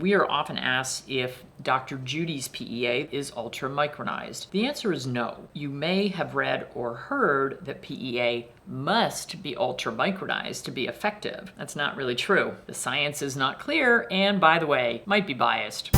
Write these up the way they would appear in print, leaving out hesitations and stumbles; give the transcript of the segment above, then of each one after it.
We are often asked if Dr. Judy's PEA is ultramicronized. The answer is no. You may have read or heard that PEA must be ultramicronized to be effective. That's not really true. The science is not clear and, by the way, might be biased.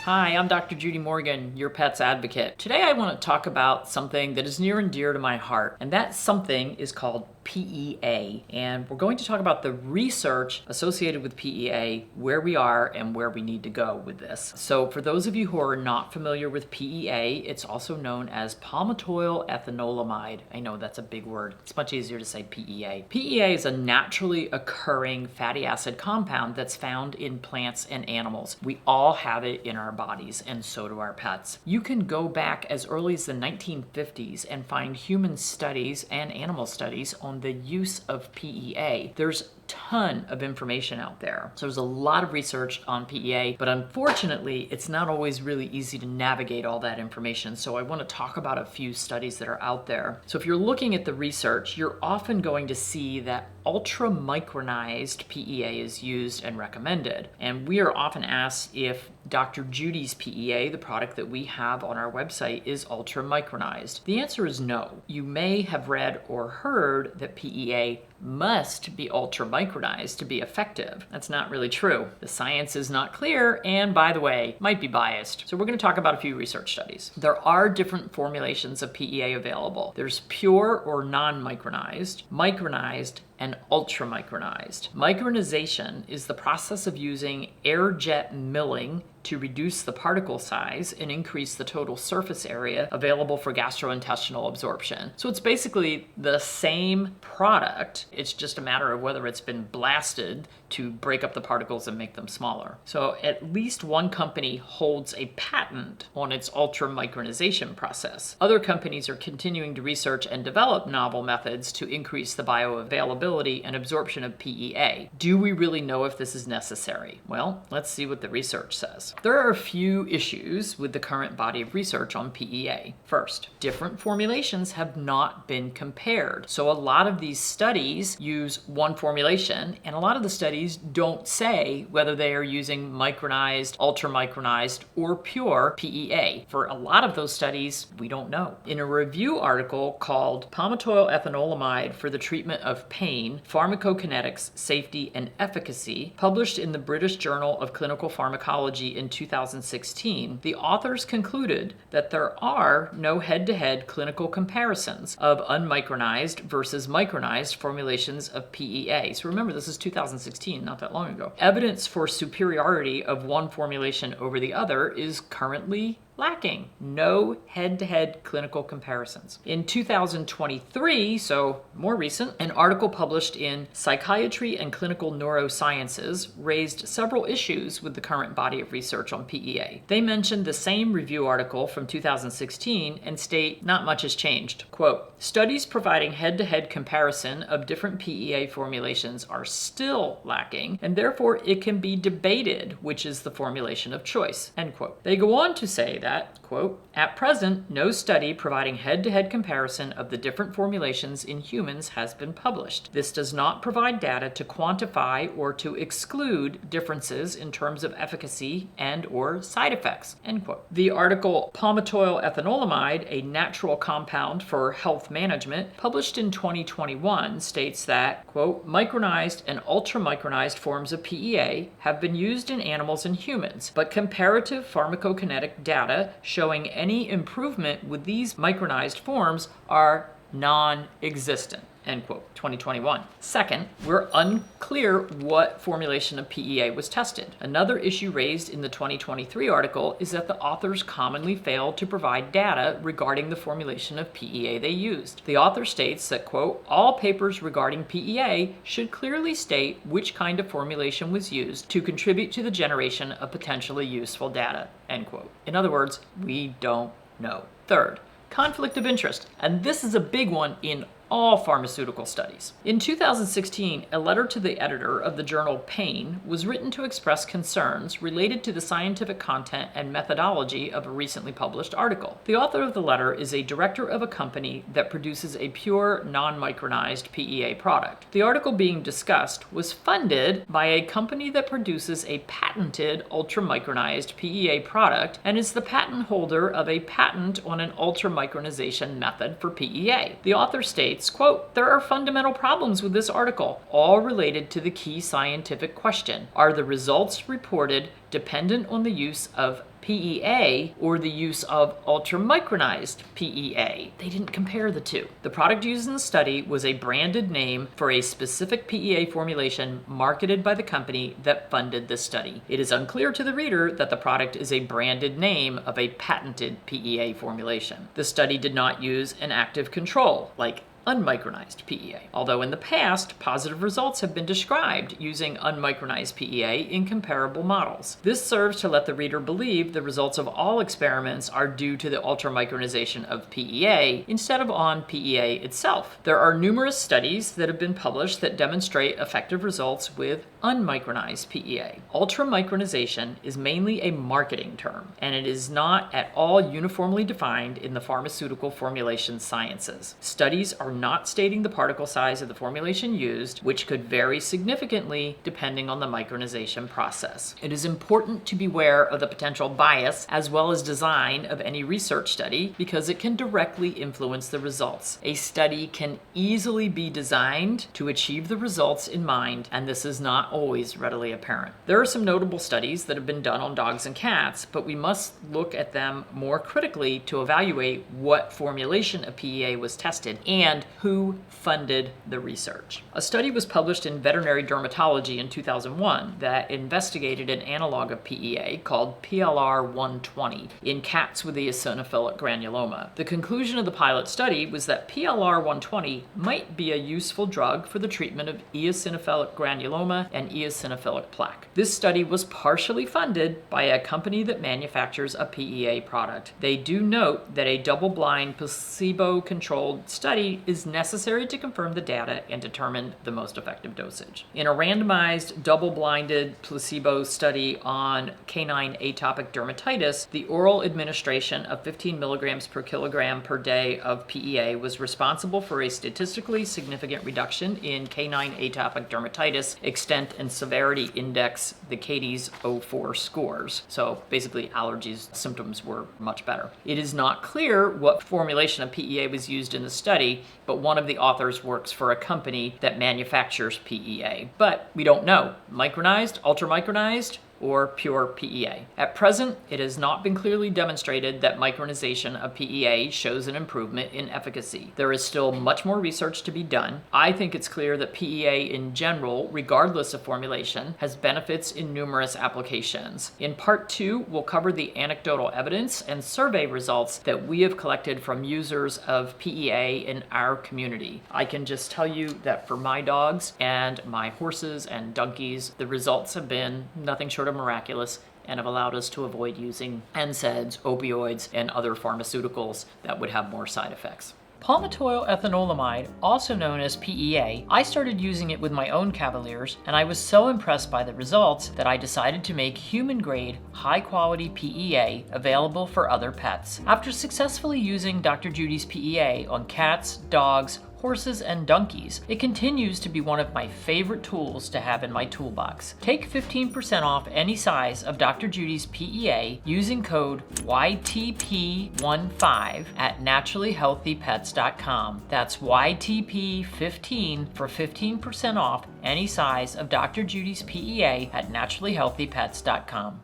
Hi, I'm Dr. Judy Morgan, your pet's advocate. Today I want to talk about something that is near and dear to my heart, and that something is called PEA. And we're going to talk about the research associated with PEA, where we are and where we need to go with this. So for those of you who are not familiar with PEA, it's also known as Palmitoylethanolamide. I know that's a big word. It's much easier to say PEA. PEA is a naturally occurring fatty acid compound that's found in plants and animals. We all have it in our bodies, and so do our pets. You can go back as early as the 1950s and find human studies and animal studies on the use of PEA. There's a ton of information out there. So there's a lot of research on PEA, but unfortunately, it's not always really easy to navigate all that information. So I want to talk about a few studies that are out there. So if you're looking at the research, you're often going to see that ultramicronized PEA is used and recommended. And we are often asked if Dr. Judy's PEA, the product that we have on our website, is ultramicronized. The answer is no. You may have read or heard that PEA must be ultramicronized to be effective. That's not really true. The science is not clear and, by the way, might be biased. So we're going to talk about a few research studies. There are different formulations of PEA available. There's pure or non-micronized, micronized, and ultramicronized. Micronization is the process of using air jet milling to reduce the particle size and increase the total surface area available for gastrointestinal absorption. So it's basically the same product. It's just a matter of whether it's been blasted to break up the particles and make them smaller. So at least one company holds a patent on its ultramicronization process. Other companies are continuing to research and develop novel methods to increase the bioavailability and absorption of PEA. Do we really know if this is necessary? Well, let's see what the research says. There are a few issues with the current body of research on PEA. First, different formulations have not been compared. So a lot of these studies use one formulation, and a lot of the studies don't say whether they are using micronized, ultramicronized, or pure PEA. For a lot of those studies, we don't know. In a review article called Palmitoylethanolamide for the Treatment of Pain, Pharmacokinetics, Safety, and Efficacy, published in the British Journal of Clinical Pharmacology in 2016, the authors concluded that there are no head-to-head clinical comparisons of unmicronized versus micronized formulations of PEA. So remember, this is 2016, not that long ago. Evidence for superiority of one formulation over the other is currently lacking. No head-to-head clinical comparisons. In 2023, so more recent, an article published in Psychiatry and Clinical Neurosciences raised several issues with the current body of research on PEA. They mentioned the same review article from 2016 and state not much has changed. Quote, studies providing head-to-head comparison of different PEA formulations are still lacking, and therefore it can be debated which is the formulation of choice, end quote. They go on to say that, quote, at present, no study providing head-to-head comparison of the different formulations in humans has been published. This does not provide data to quantify or to exclude differences in terms of efficacy and or side effects, end quote. The article Palmitoylethanolamide, a natural compound for health management, published in 2021, states that, quote, micronized and ultramicronized forms of PEA have been used in animals and humans, but comparative pharmacokinetic data showing any improvement with these micronized forms are non-existent, end quote, 2021. Second, we're unclear what formulation of PEA was tested. Another issue raised in the 2023 article is that the authors commonly failed to provide data regarding the formulation of PEA they used. The author states that, quote, all papers regarding PEA should clearly state which kind of formulation was used to contribute to the generation of potentially useful data, end quote. In other words, we don't know. Third, conflict of interest. And this is a big one in all pharmaceutical studies. In 2016, a letter to the editor of the journal Pain was written to express concerns related to the scientific content and methodology of a recently published article. The author of the letter is a director of a company that produces a pure, non-micronized PEA product. The article being discussed was funded by a company that produces a patented ultramicronized PEA product and is the patent holder of a patent on an ultramicronization method for PEA. The author states, quote, "There are fundamental problems with this article, all related to the key scientific question. Are the results reported dependent on the use of PEA or the use of ultramicronized PEA? They didn't compare the two. The product used in the study was a branded name for a specific PEA formulation marketed by the company that funded this study. It is unclear to the reader that the product is a branded name of a patented PEA formulation. The study did not use an active control, like unmicronized PEA, although in the past, positive results have been described using unmicronized PEA in comparable models. This serves to let the reader believe the results of all experiments are due to the ultramicronization of PEA instead of on PEA itself. There are numerous studies that have been published that demonstrate effective results with unmicronized PEA. Ultramicronization is mainly a marketing term, and it is not at all uniformly defined in the pharmaceutical formulation sciences. Studies are not stating the particle size of the formulation used, which could vary significantly depending on the micronization process. It is important to beware of the potential bias as well as design of any research study because it can directly influence the results. A study can easily be designed to achieve the results in mind, and this is not always readily apparent. There are some notable studies that have been done on dogs and cats, but we must look at them more critically to evaluate what formulation of PEA was tested and who funded the research. A study was published in Veterinary Dermatology in 2001 that investigated an analog of PEA called PLR120 in cats with eosinophilic granuloma. The conclusion of the pilot study was that PLR120 might be a useful drug for the treatment of eosinophilic granuloma and eosinophilic plaque. This study was partially funded by a company that manufactures a PEA product. They do note that a double-blind, placebo-controlled study is necessary to confirm the data and determine the most effective dosage. In a randomized, double-blinded placebo study on canine atopic dermatitis, the oral administration of 15 milligrams per kilogram per day of PEA was responsible for a statistically significant reduction in canine atopic dermatitis extent and severity index, the CATIES 04 scores. So basically, allergies symptoms were much better. It is not clear what formulation of PEA was used in the study, but one of the authors works for a company that manufactures PEA. But we don't know. Micronized, ultramicronized, or pure PEA. At present, it has not been clearly demonstrated that micronization of PEA shows an improvement in efficacy. There is still much more research to be done. I think it's clear that PEA in general, regardless of formulation, has benefits in numerous applications. In part 2, we'll cover the anecdotal evidence and survey results that we have collected from users of PEA in our community. I can just tell you that for my dogs and my horses and donkeys, the results have been nothing short of miraculous and have allowed us to avoid using NSAIDs, opioids, and other pharmaceuticals that would have more side effects. Palmitoylethanolamide, also known as PEA, I started using it with my own Cavaliers, and I was so impressed by the results that I decided to make human-grade, high-quality PEA available for other pets. After successfully using Dr. Judy's PEA on cats, dogs, horses, and donkeys, it continues to be one of my favorite tools to have in my toolbox. Take 15% off any size of Dr. Judy's PEA using code YTP15 at naturallyhealthypets.com. That's YTP15 for 15% off any size of Dr. Judy's PEA at naturallyhealthypets.com.